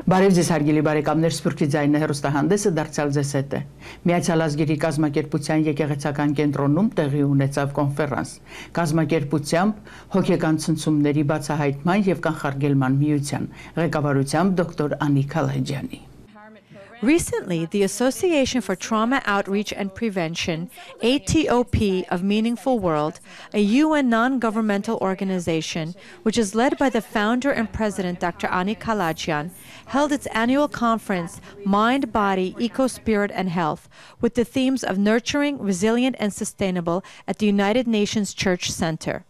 Բարև ձեզ հարգելի բարեկամներ, Սփյուռքի ձայնը հեռուստահանդեսը դարձյալ ձեզ հետ է։ Միացյալ Ազգերի կազմակերպության եկեղեցական կենտրոնում տեղի ունեցավ կոնֆերանս։ Կազմակերպությամբ հոգեկան ցնցումների բացահայտման եւ կանխարգելման միության ղեկավարությամբ դոկտոր Անի Kalayjiani. Recently, the Association for Trauma Outreach and Prevention, ATOP of Meaningfulworld, a UN non-governmental organization, which is led by the founder and president, Dr. Ani Kalayjian, held its annual conference, Mind, Body, Eco-Spirit, and Health, with the themes of nurturing, resilient, and sustainable at the United Nations Church Center.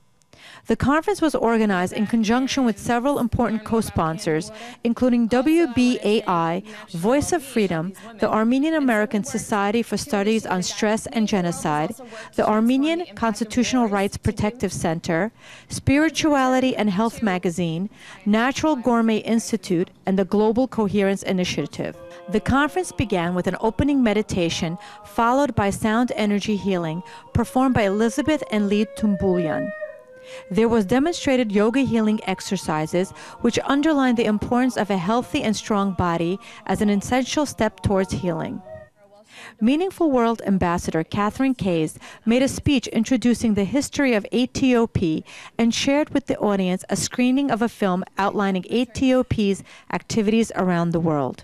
The conference was organized in conjunction with several important co-sponsors, including WBAI, Voice of Freedom, the Armenian American Society for Studies on Stress and Genocide, the Armenian Constitutional Rights Protective Center, Spirituality and Health Magazine, Natural Gourmet Institute, and the Global Coherence Initiative. The conference began with an opening meditation, followed by sound energy healing, performed by Elizabeth and Lee Tumbulyan. There was demonstrated yoga healing exercises which underlined the importance of a healthy and strong body as an essential step towards healing. Meaningfulworld Ambassador Catherine Kays made a speech introducing the history of ATOP and shared with the audience a screening of a film outlining ATOP's activities around the world.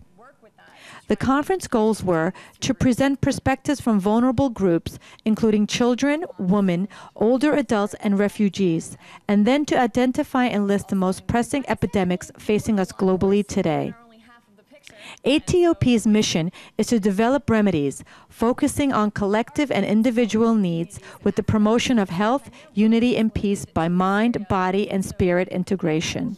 The conference goals were to present perspectives from vulnerable groups, including children, women, older adults, and refugees, and then to identify and list the most pressing epidemics facing us globally today. ATOP's mission is to develop remedies, focusing on collective and individual needs with the promotion of health, unity, and peace by mind, body, and spirit integration.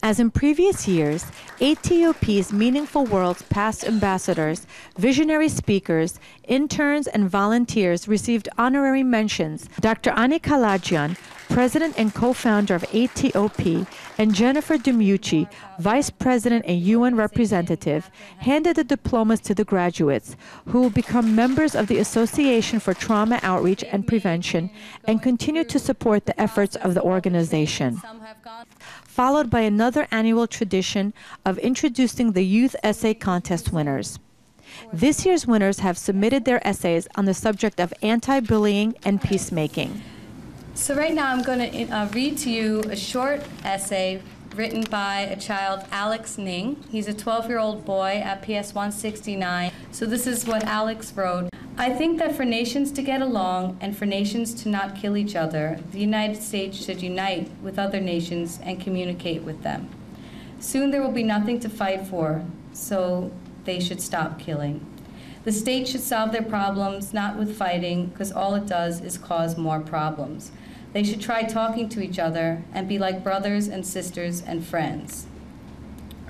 As in previous years, ATOP's Meaningfulworld's past ambassadors, visionary speakers, interns, and volunteers received honorary mentions. Dr. Ani Kalayjian, president and co-founder of ATOP, and Jennifer Demucci, vice president and UN representative, handed the diplomas to the graduates, who will become members of the Association for Trauma Outreach and Prevention and continue to support the efforts of the organization. Followed by another annual tradition of introducing the Youth Essay Contest winners. This year's winners have submitted their essays on the subject of anti-bullying and peacemaking. So right now I'm going to read to you a short essay written by a child, Alex Ning. He's a 12-year-old boy at PS 169. So this is what Alex wrote. I think that for nations to get along and for nations to not kill each other, the United States should unite with other nations and communicate with them. Soon there will be nothing to fight for, so they should stop killing. The state should solve their problems not with fighting, because all it does is cause more problems. They should try talking to each other and be like brothers and sisters and friends.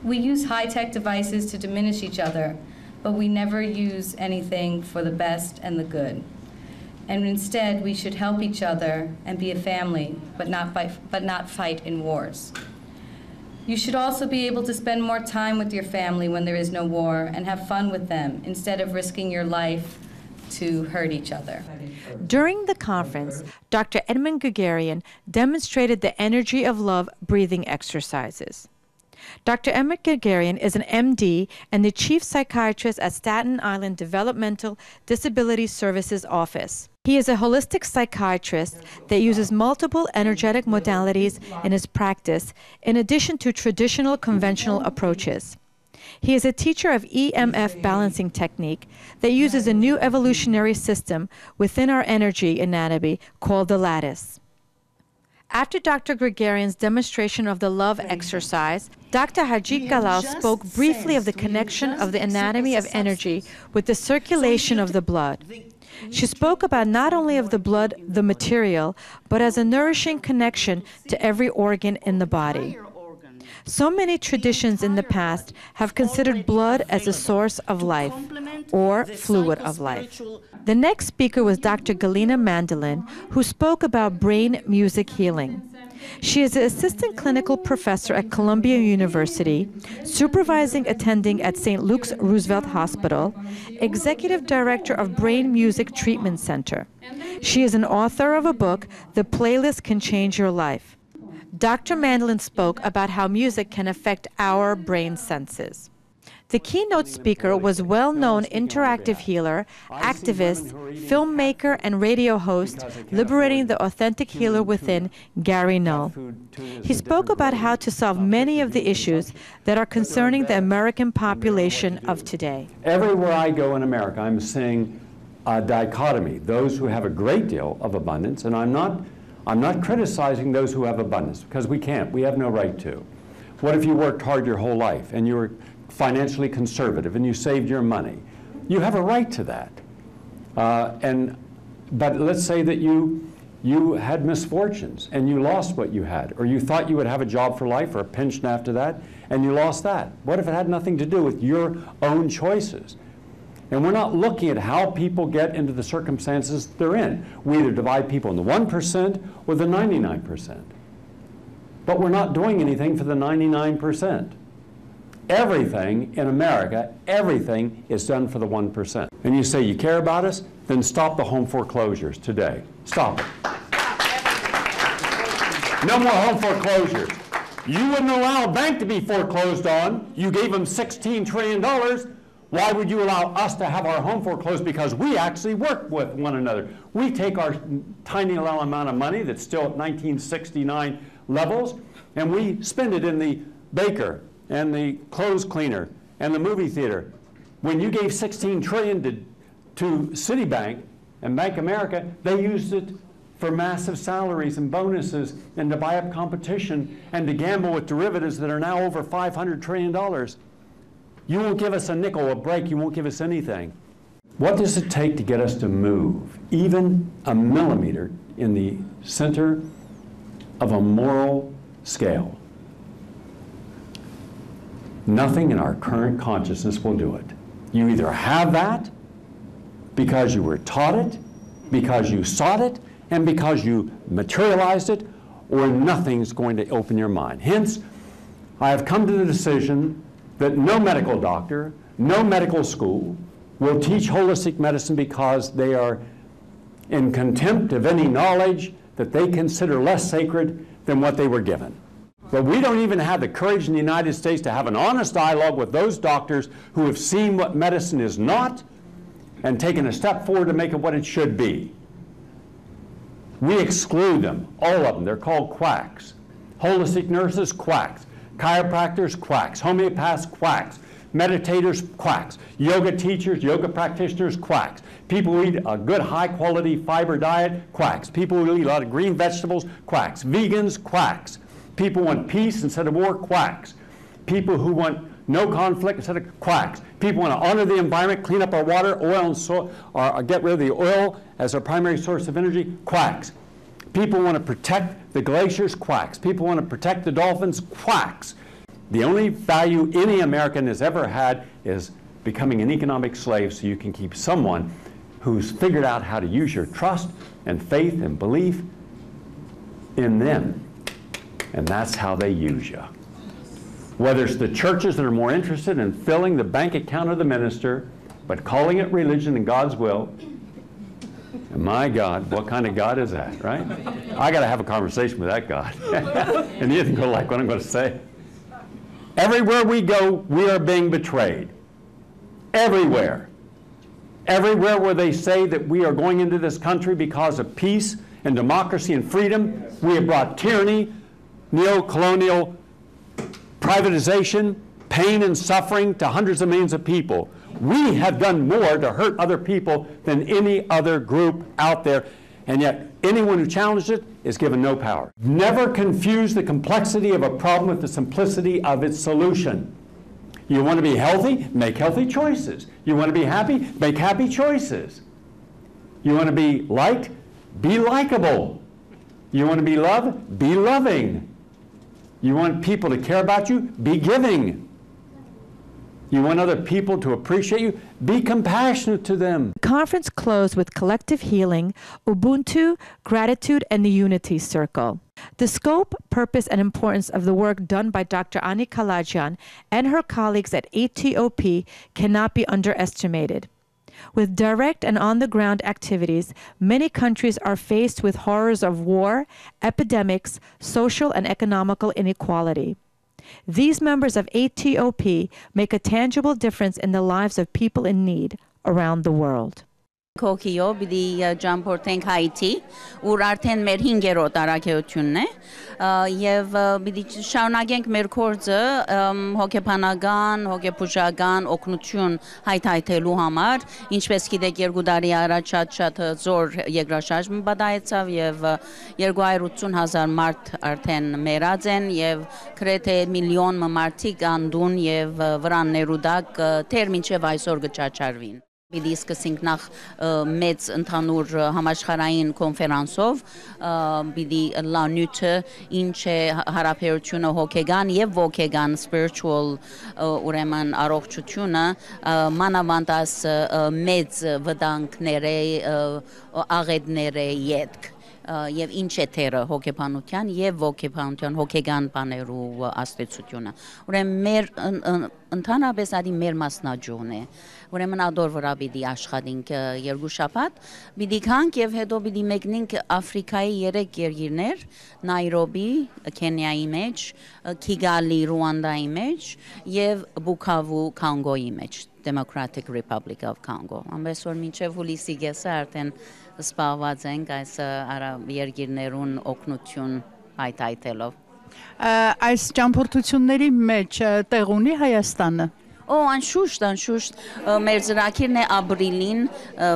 We use high-tech devices to diminish each other, but we never use anything for the best and the good. And instead, we should help each other and be a family, but not fight in wars. You should also be able to spend more time with your family when there is no war and have fun with them instead of risking your life to hurt each other. During the conference, Dr. Edmund Gregorian demonstrated the energy of love breathing exercises. Dr. Edmund Gregorian is an MD and the chief psychiatrist at Staten Island Developmental Disability Services Office. He is a holistic psychiatrist that uses multiple energetic modalities in his practice, in addition to traditional conventional approaches. He is a teacher of EMF balancing technique that uses a new evolutionary system within our energy anatomy called the lattice. After Dr. Gregorian's demonstration of the love exercise, Dr. Harjit Galal spoke briefly of the connection of the anatomy of energy with the circulation of the blood. She spoke about not only of the blood, the material, but as a nourishing connection to every organ in the body. So many traditions in the past have considered blood as a source of life, or fluid of life. The next speaker was Dr. Galina Mandolin, who spoke about brain music healing. She is an assistant clinical professor at Columbia University, supervising attending at St. Luke's Roosevelt Hospital, executive director of Brain Music Treatment Center. She is an author of a book, The Playlist Can Change Your Life. Dr. Mandolin spoke about how music can affect our brain senses. The keynote speaker was well-known interactive healer, activist, filmmaker, and radio host, liberating the authentic healer within, Gary Null. He spoke about how to solve many of the issues that are concerning the American population of today. Everywhere I go in America, I'm seeing a dichotomy. Those who have a great deal of abundance, and I'm not criticizing those who have abundance, because we can't. We have no right to. What if you worked hard your whole life and you were financially conservative and you saved your money? You have a right to that. But let's say that you had misfortunes and you lost what you had, or you thought you would have a job for life or a pension after that, and you lost that. What if it had nothing to do with your own choices? And we're not looking at how people get into the circumstances they're in. We either divide people in the 1% or the 99%. But we're not doing anything for the 99%. Everything in America, everything is done for the 1%. And you say you care about us? Then stop the home foreclosures today. Stop it. No more home foreclosures. You wouldn't allow a bank to be foreclosed on. You gave them $16 trillion. Why would you allow us to have our home foreclosed? Because we actually work with one another. We take our tiny little amount of money that's still at 1969 levels, and we spend it in the baker and the clothes cleaner and the movie theater. When you gave $16 trillion to Citibank and Bank America, they used it for massive salaries and bonuses and to buy up competition and to gamble with derivatives that are now over $500 trillion. You won't give us a nickel, a break, you won't give us anything. What does it take to get us to move even a millimeter in the center of a moral scale? Nothing in our current consciousness will do it. You either have that because you were taught it, because you sought it, and because you materialized it, or nothing's going to open your mind. Hence, I have come to the decision that no medical doctor, no medical school will teach holistic medicine because they are in contempt of any knowledge that they consider less sacred than what they were given. But we don't even have the courage in the United States to have an honest dialogue with those doctors who have seen what medicine is not and taken a step forward to make it what it should be. We exclude them, all of them. They're called quacks. Holistic nurses, quacks. Chiropractors, quacks. Homeopaths, quacks. Meditators, quacks. Yoga teachers, yoga practitioners, quacks. People who eat a good high-quality fiber diet, quacks. People who eat a lot of green vegetables, quacks. Vegans, quacks. People who want peace instead of war, quacks. People who want no conflict instead of quacks. People want to honor the environment, clean up our water, oil, and soil, or get rid of the oil as our primary source of energy, quacks. People want to protect the glaciers, quacks. People want to protect the dolphins, quacks. The only value any American has ever had is becoming an economic slave so you can keep someone who's figured out how to use your trust and faith and belief in them. And that's how they use you. Whether it's the churches that are more interested in filling the bank account of the minister, but calling it religion and God's will. And my God, what kind of God is that, right? I got to have a conversation with that God. And he isn't going to like what I'm going to say. Everywhere we go, we are being betrayed. Everywhere. Everywhere where they say that we are going into this country because of peace and democracy and freedom, we have brought tyranny, neo-colonial privatization, pain and suffering to hundreds of millions of people. We have done more to hurt other people than any other group out there, and yet anyone who challenges it is given no power. Never confuse the complexity of a problem with the simplicity of its solution. You want to be healthy? Make healthy choices. You want to be happy? Make happy choices. You want to be liked? Be likable. You want to be loved? Be loving. You want people to care about you? Be giving. You want other people to appreciate you? Be compassionate to them. The conference closed with collective healing, Ubuntu, gratitude, and the Unity Circle. The scope, purpose, and importance of the work done by Dr. Ani Kalayjian and her colleagues at ATOP cannot be underestimated. With direct and on-the-ground activities, many countries are faced with horrors of war, epidemics, social and economical inequality. These members of ATOP make a tangible difference in the lives of people in need around the world. Քոքիո պիտի ճամփորդենք Հայիթի, ուր արդեն մեր 5-րդ առաքելությունն է, եւ պիտի շարունակենք մեր կորձը հոգեբանական, հոգեբուժական օգնություն հայթայթելու համար, ինչպես գիտեք 2 տարի առաջ շատ զոր երկրաշարժ պատահեցավ եւ 280,000 մարդ արդեն մեռած են եւ գրեթե միլիոն մարդիկ անդուն եւ վրաններու դակ թեր մինչեւ այսօր կճաճարվին։ Պիտի սկսենք նախ մեծ ընդհանուր համաշխարհային կոնֆերանսով, պիտի լանյութը ինչ է հարաբերությունը հոգեգան եւ ոգեգան spiritual ուրեմն առողջությունը մանավանդաս մեծ վտանգները աղետները յետք եւ ինչ է թերը հոգեբանության եւ ոգեբանության հոգեգան բաներու աստեցությունը ուրեմն մեր ընդհանրապես ադի մեր մասնաճյուղն է ուրեմն ադոր վրա պիտի աշխատենք 2 շաբաթ պիտի գանք եւ հետո պիտի մեկնենք Աֆրիկայի 3 երկիրներ Նայրոբի Քենիայի մեջ Քիգալի Ռուանդայի մեջ եւ Բուկավու Կոնգոյի մեջ Democratic Republic of Congo ամենս որ մինչեւ հուլիսի գեսը արդեն սպառված ենք այս երկիրներուն օգնություն հայթայթելով Այս ճամփորդությունների մեջ տեղ ունի Հայաստանը Անշուշտ մեր ծրագիրն է ապրիլին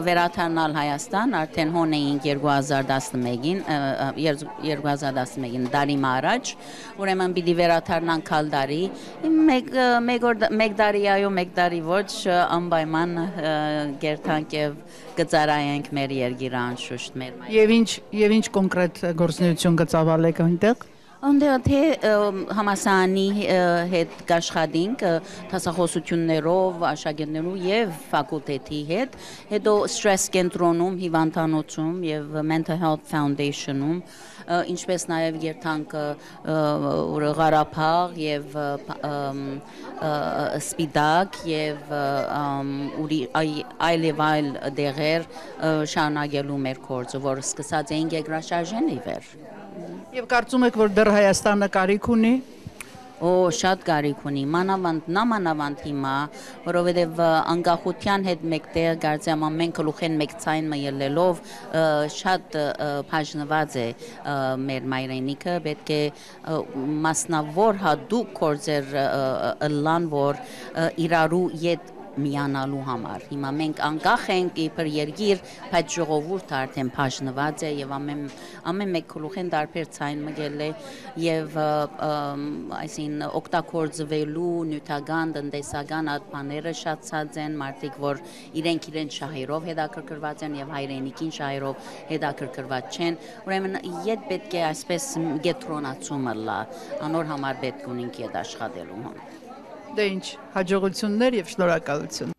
վերադառնալ Հայաստան արդեն հոն էինք 2011-ին դարի առաջ ուրեմն պիտի վերադառնանք քալդարի մեկ տարի այո մեկ տարի ոչ անպայման գերտանք եւ գծարայենք մեր երկիրը անշուշտ մեր Եվ ինչ կոնկրետ գործունեություն կծավալեք այնտեղ Թե համասանի հետ կաշխատենք դասախոսություններով, աշակերտներով եւ ֆակուլտետի հետ, հետո stress կենտրոնում, հիվանդանոցում եւ mental health foundation-ում, ինչպես նաեւ երթանք Ղարաբաղ եւ Սպիտակ եւ այլ դեղեր շարունակելու մեր կորձը, որ սկսած էինք երկրաշարժեն ի վեր Եվ կարծում եք, որ դեռ Հայաստանը կարիք ունի շատ կարիք ունի, մանավանդ հիմա, որովհետև անկախության հետ մեկտեղ կարծեմ ամեն գլուխեն մեկ ցայն ելնելով շատ բաժնված է մեր մայրենիքը, պետք է մասնավոր հատուկ գործեր ըլլան, որ իրարու յետ միանալու համար։ Հիմա մենք անկախ ենք իբր երկիր, բայց ժողովուրդը արդեն բաժնված է եւ ամեն մեկ գլուխեն տարբեր ցայն մգել է եւ այսին օգտագործվելու նյութական, տնտեսական ատբաները շատացած են, մարդիկ որ իրենք շահերով հետաքրքրված են եւ հայրենիքին շահերով հետաքրքրված չեն։ Ուրեմն իդ պետք է այսպես գետրոնացումը լա, անոր համար պետք ունենք իդ աշխատելու հոն։ Դե ինչ, հաջողություններ եւ շնորհակալություն։